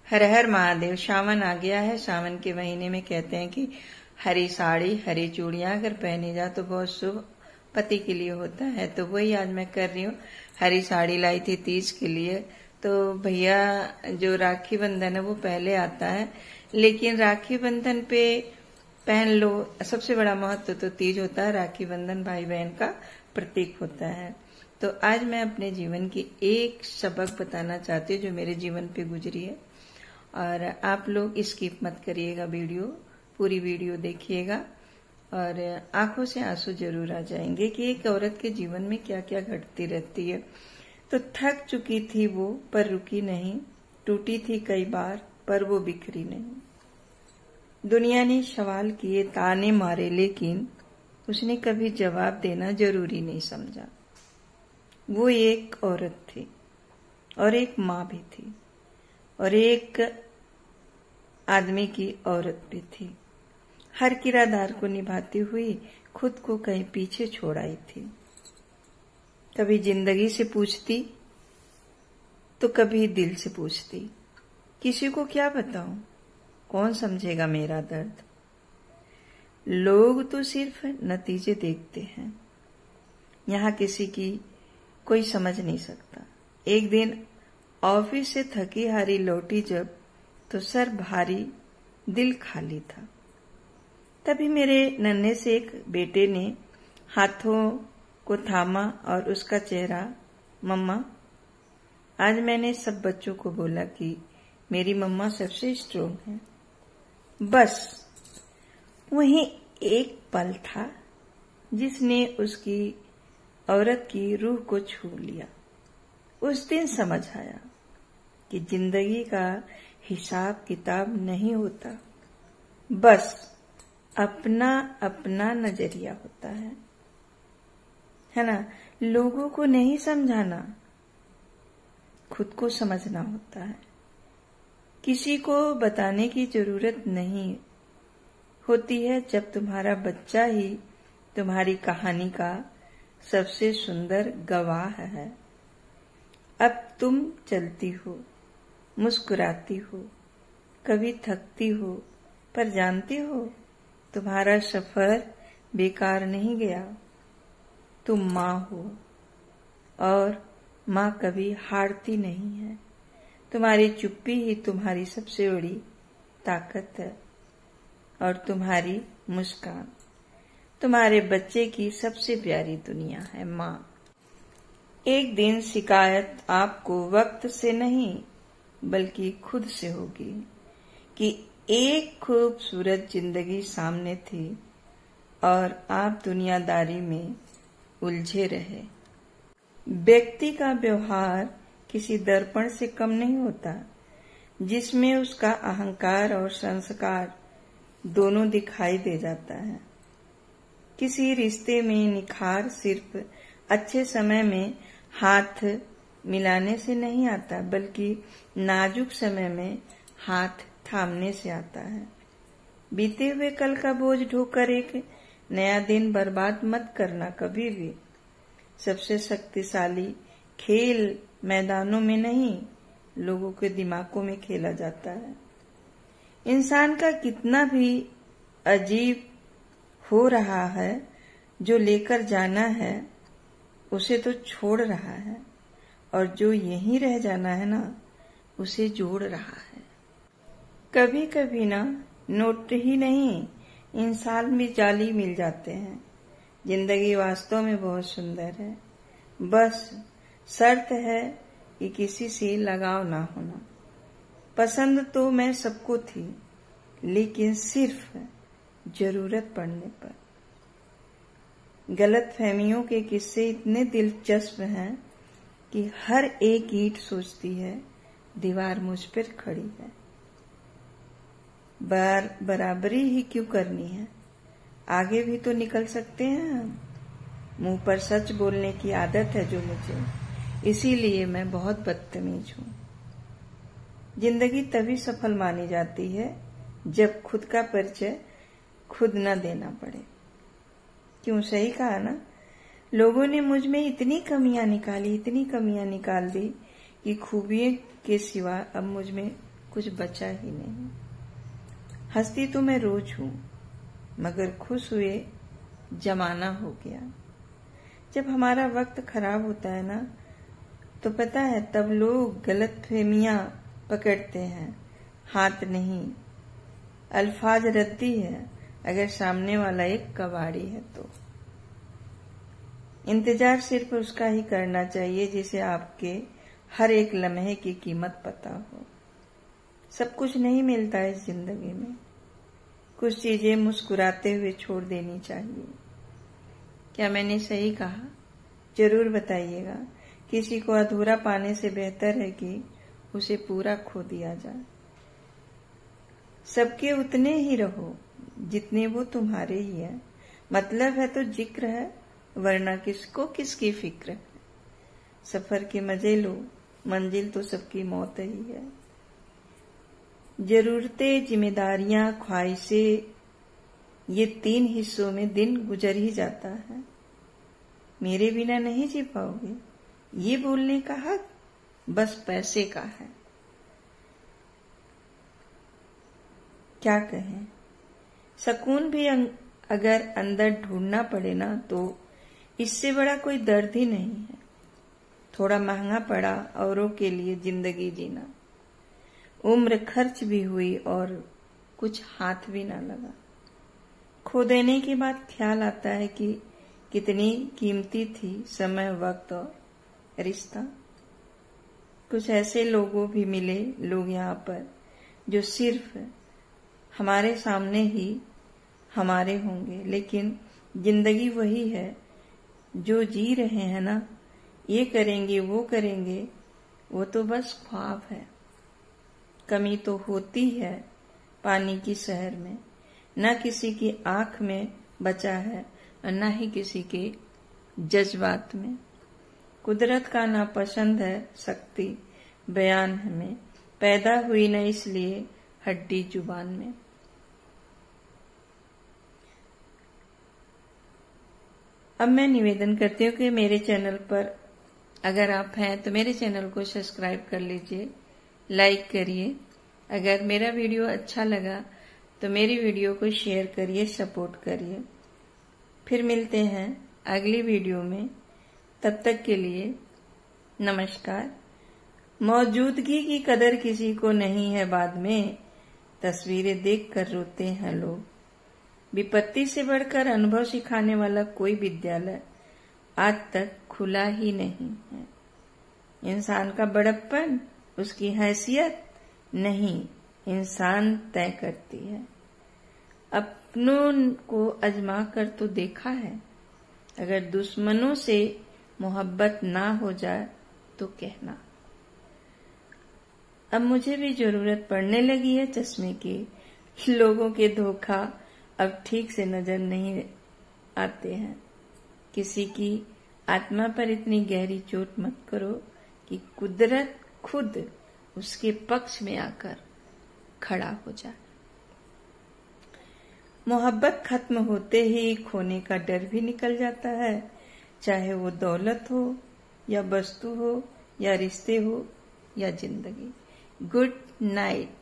हर हर महादेव। सावन आ गया है। सावन के महीने में कहते हैं कि हरी साड़ी हरी चूड़ियां अगर पहनी जा तो बहुत शुभ पति के लिए होता है। तो वही आज मैं कर रही हूँ। हरी साड़ी लाई थी तीज के लिए। तो भैया जो राखी बंधन है वो पहले आता है, लेकिन राखी बंधन पे पहन लो। सबसे बड़ा महत्व तो तीज होता है। राखी बंधन भाई बहन का प्रतीक होता है। तो आज मैं अपने जीवन की एक सबक बताना चाहती हूँ जो मेरे जीवन पे गुजरी है। और आप लोग स्किप मत करिएगा, पूरी वीडियो देखिएगा और आंखों से आंसू जरूर आ जाएंगे कि एक औरत के जीवन में क्या क्या घटती रहती है। तो थक चुकी थी वो पर रुकी नहीं, टूटी थी कई बार पर वो बिखरी नहीं। दुनिया ने सवाल किए, ताने मारे, लेकिन उसने कभी जवाब देना जरूरी नहीं समझा। वो एक औरत थी और एक माँ भी थी और एक आदमी की औरत भी थी। हर किरदार को निभाती हुई खुद को कहीं पीछे छोड़ आई थी। कभी जिंदगी से पूछती तो कभी दिल से पूछती, किसी को क्या बताऊं, कौन समझेगा मेरा दर्द। लोग तो सिर्फ नतीजे देखते हैं, यहाँ किसी की कोई समझ नहीं सकता। एक दिन ऑफिस से थकी हारी लौटी जब, तो सर भारी दिल खाली था। तभी मेरे नन्हे से एक बेटे ने हाथों को थामा और उसका चेहरा, मम्मा। आज मैंने सब बच्चों को बोला कि मेरी मम्मा सबसे स्ट्रोंग है। बस वहीं एक पल था जिसने उसकी औरत की रूह को छू लिया। उस दिन समझ आया कि जिंदगी का हिसाब किताब नहीं होता, बस अपना अपना नजरिया होता है ना। लोगों को नहीं समझाना, खुद को समझना होता है। किसी को बताने की जरूरत नहीं होती है जब तुम्हारा बच्चा ही तुम्हारी कहानी का सबसे सुंदर गवाह है। अब तुम चलती हो, मुस्कुराती हो, कभी थकती हो, पर जानती हो तुम्हारा सफर बेकार नहीं गया। तुम माँ हो और माँ कभी हारती नहीं है। तुम्हारी चुप्पी ही तुम्हारी सबसे बड़ी ताकत है और तुम्हारी मुस्कान तुम्हारे बच्चे की सबसे प्यारी दुनिया है, माँ। एक दिन शिकायत आपको वक्त से नहीं बल्कि खुद से होगी कि एक खूबसूरत जिंदगी सामने थी और आप दुनियादारी में उलझे रहे। व्यक्ति का व्यवहार किसी दर्पण से कम नहीं होता जिसमें उसका अहंकार और संस्कार दोनों दिखाई दे जाता है। किसी रिश्ते में निखार सिर्फ अच्छे समय में हाथ मिलाने से नहीं आता, बल्कि नाजुक समय में हाथ थामने से आता है। बीते हुए कल का बोझ ढोकर एक नया दिन बर्बाद मत करना कभी भी। सबसे शक्तिशाली खेल मैदानों में नहीं, लोगों के दिमागों में खेला जाता है। इंसान का कितना भी अजीब हो रहा है, जो लेकर जाना है उसे तो छोड़ रहा है, और जो यहीं रह जाना है ना, उसे जोड़ रहा है। कभी कभी ना नोट ही नहीं, इंसान भी जाली मिल जाते हैं। जिंदगी वास्तव में बहुत सुंदर है, बस शर्त है कि किसी से लगाव ना होना। पसंद तो मैं सबको थी, लेकिन सिर्फ जरूरत पड़ने पर। गलतफहमियों के किस्से इतने दिलचस्प हैं कि हर एक ईंट सोचती है दीवार मुझ पर खड़ी है। बराबरी ही क्यों करनी है, आगे भी तो निकल सकते हैं हम। मुंह पर सच बोलने की आदत है जो मुझे, इसीलिए मैं बहुत बदतमीज हूँ। जिंदगी तभी सफल मानी जाती है जब खुद का परिचय खुद न देना पड़े। क्यों, सही कहा ना। लोगों ने मुझ में इतनी कमियां निकाल दी कि खूबियों के सिवा अब मुझ में कुछ बचा ही नहीं। हंसती तो मैं रोज हूं, मगर खुश हुए जमाना हो गया। जब हमारा वक्त खराब होता है ना, तो पता है तब लोग गलतफहमियां पकड़ते हैं, हाथ नहीं। अल्फाज रद्दी है अगर सामने वाला एक कबाड़ी है तो। इंतजार सिर्फ उसका ही करना चाहिए जिसे आपके हर एक लम्हे की कीमत पता हो। सब कुछ नहीं मिलता इस जिंदगी में, कुछ चीजें मुस्कुराते हुए छोड़ देनी चाहिए। क्या मैंने सही कहा? जरूर बताइएगा। किसी को अधूरा पाने से बेहतर है कि उसे पूरा खो दिया जाए। सबके उतने ही रहो जितने वो तुम्हारे ही है। मतलब है तो जिक्र है, वरना किसको किसकी फिक्र है। सफर के मजे लो, मंजिल तो सबकी मौत ही है। जरूरतें, जिम्मेदारियां, ख्वाहिशें, ये 3 हिस्सों में दिन गुजर ही जाता है। मेरे बिना नहीं जी पाओगे, ये बोलने का हक बस पैसे का है। क्या कहें? सुकून भी अगर अंदर ढूंढना पड़े ना, तो इससे बड़ा कोई दर्द ही नहीं है। थोड़ा महंगा पड़ा औरों के लिए जिंदगी जीना। उम्र खर्च भी हुई और कुछ हाथ भी ना लगा। खो देने के बाद ख्याल आता है कि कितनी कीमती थी समय, वक्त और रिश्ता। कुछ ऐसे लोगों भी मिले, लोग यहाँ पर, जो सिर्फ हमारे सामने ही हमारे होंगे, लेकिन जिंदगी वही है जो जी रहे हैं ना। ये करेंगे वो करेंगे, वो तो बस ख्वाब है। कमी तो होती है पानी की शहर में, न किसी की आंख में बचा है और न ही किसी के जज्बात में। कुदरत का नापसंद है शक्ति बयान में, पैदा हुई न इसलिए हड्डी जुबान में। अब मैं निवेदन करती हूँ कि मेरे चैनल पर अगर आप हैं तो मेरे चैनल को सब्सक्राइब कर लीजिए, लाइक करिए। अगर मेरा वीडियो अच्छा लगा तो मेरी वीडियो को शेयर करिए, सपोर्ट करिए। फिर मिलते हैं अगली वीडियो में, तब तक के लिए नमस्कार। मौजूदगी की कदर किसी को नहीं है बाद में, तस्वीरें देखकर रोते हैं लोग। विपत्ति से बढ़कर अनुभव सिखाने वाला कोई विद्यालय आज तक खुला ही नहीं है। इंसान का बड़प्पन उसकी हैसियत नहीं, इंसान तय करती है। अपनों को आजमा कर तो देखा है, अगर दुश्मनों से मोहब्बत ना हो जाए तो कहना। अब मुझे भी जरूरत पड़ने लगी है चश्मे की। लोगों के धोखा अब ठीक से नजर नहीं आते हैं। किसी की आत्मा पर इतनी गहरी चोट मत करो कि कुदरत खुद उसके पक्ष में आकर खड़ा हो जाए। मोहब्बत खत्म होते ही खोने का डर भी निकल जाता है, चाहे वो दौलत हो या वस्तु हो या रिश्ते हो या जिंदगी। Good night.